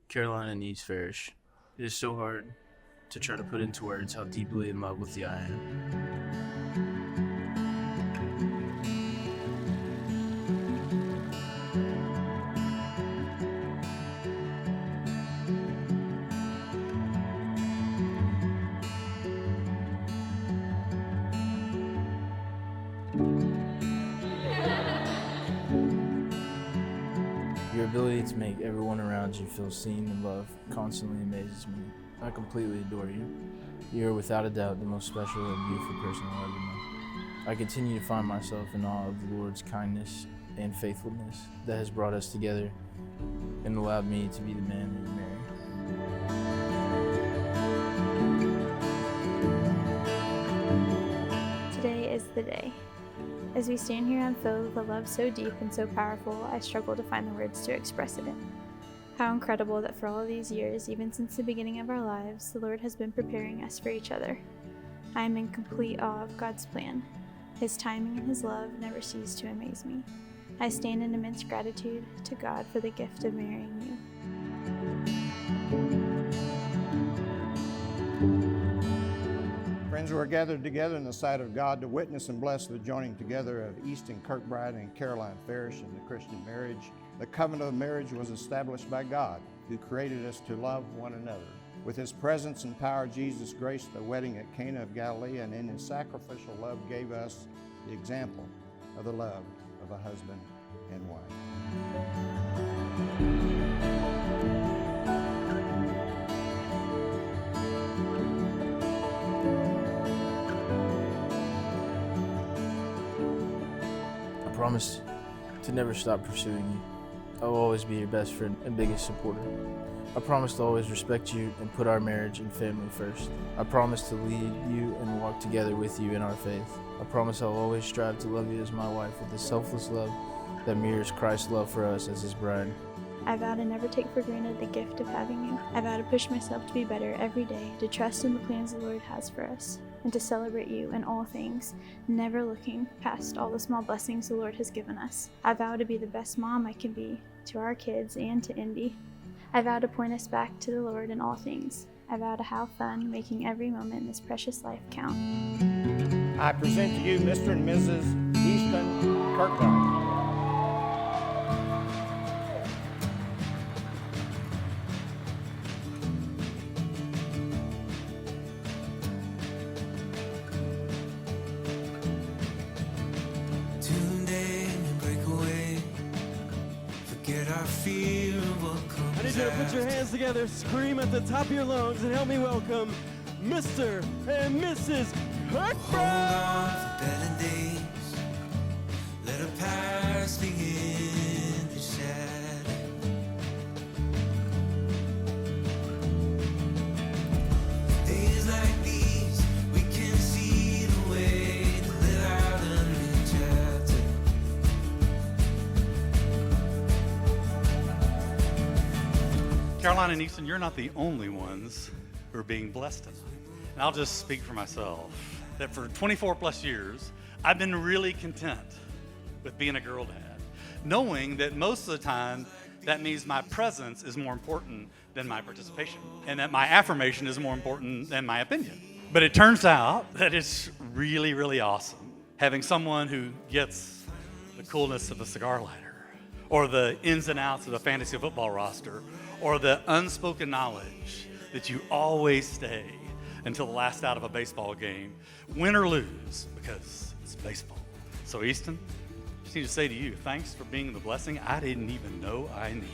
Caroline and East Farish. It is so hard to try to put into words how deeply in love with you I am. Your ability to make everyone around you feel seen and loved constantly amazes me. I completely adore you. You are without a doubt the most special and beautiful person I'll ever know. I continue to find myself in awe of the Lord's kindness and faithfulness that has brought us together and allowed me to be the man that you marry. Today is the day. As we stand here, I'm filled with a love so deep and so powerful, I struggle to find the words to express it in. How incredible that for all these years, even since the beginning of our lives, the Lord has been preparing us for each other. I am in complete awe of God's plan. His timing and His love never cease to amaze me. I stand in immense gratitude to God for the gift of marrying you. Friends, we're gathered together in the sight of God to witness and bless the joining together of Easton Kirkbride and Caroline Farish in the Christian marriage. The covenant of marriage was established by God, who created us to love one another. With His presence and power, Jesus graced the wedding at Cana of Galilee, and in His sacrificial love gave us the example of the love of a husband and wife. I promise to never stop pursuing you. I will always be your best friend and biggest supporter. I promise to always respect you and put our marriage and family first. I promise to lead you and walk together with you in our faith. I promise I will always strive to love you as my wife with a selfless love that mirrors Christ's love for us as His bride. I vow to never take for granted the gift of having you. I vow to push myself to be better every day, to trust in the plans the Lord has for us, and to celebrate you in all things, never looking past all the small blessings the Lord has given us. I vow to be the best mom I can be to our kids and to Indy. I vow to point us back to the Lord in all things. I vow to have fun making every moment in this precious life count. I present to you Mr. and Mrs. Easton Kirkbride. I need you to put your hands together, scream at the top of your lungs, and help me welcome Mr. and Mrs. Kirkbride. Hold on for better days. Let our past begin to shadow. Days like these, we can see the way to live out a new chapter. Caroline and Easton, you're not the only ones who are being blessed tonight. And I'll just speak for myself, that for 24 plus years, I've been really content with being a girl dad, knowing that most of the time, that means my presence is more important than my participation, and that my affirmation is more important than my opinion. But it turns out that it's really, really awesome having someone who gets the coolness of a cigar lighter, or the ins and outs of the fantasy football roster, or the unspoken knowledge that you always stay until the last out of a baseball game, win or lose, because it's baseball. So Easton, I just need to say to you, thanks for being the blessing I didn't even know I needed.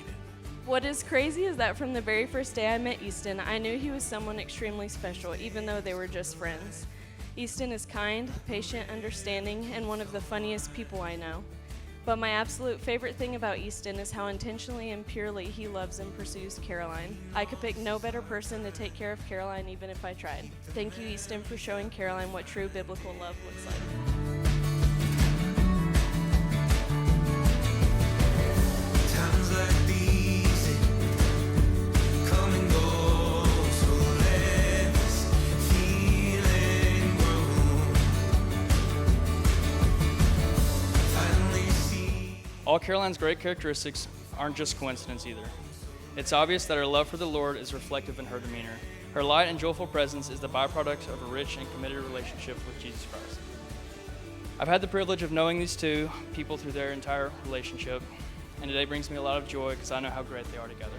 What is crazy is that from the very first day I met Easton, I knew he was someone extremely special, even though they were just friends. Easton is kind, patient, understanding, and one of the funniest people I know. But my absolute favorite thing about Easton is how intentionally and purely he loves and pursues Caroline. I could pick no better person to take care of Caroline even if I tried. Thank you, Easton, for showing Caroline what true biblical love looks like. Times like these, come and go, so let this feeling grow. Finally see. All Caroline's great characteristics aren't just coincidence either. It's obvious that her love for the Lord is reflective in her demeanor. Her light and joyful presence is the byproduct of a rich and committed relationship with Jesus Christ. I've had the privilege of knowing these two people through their entire relationship, and today brings me a lot of joy because I know how great they are together.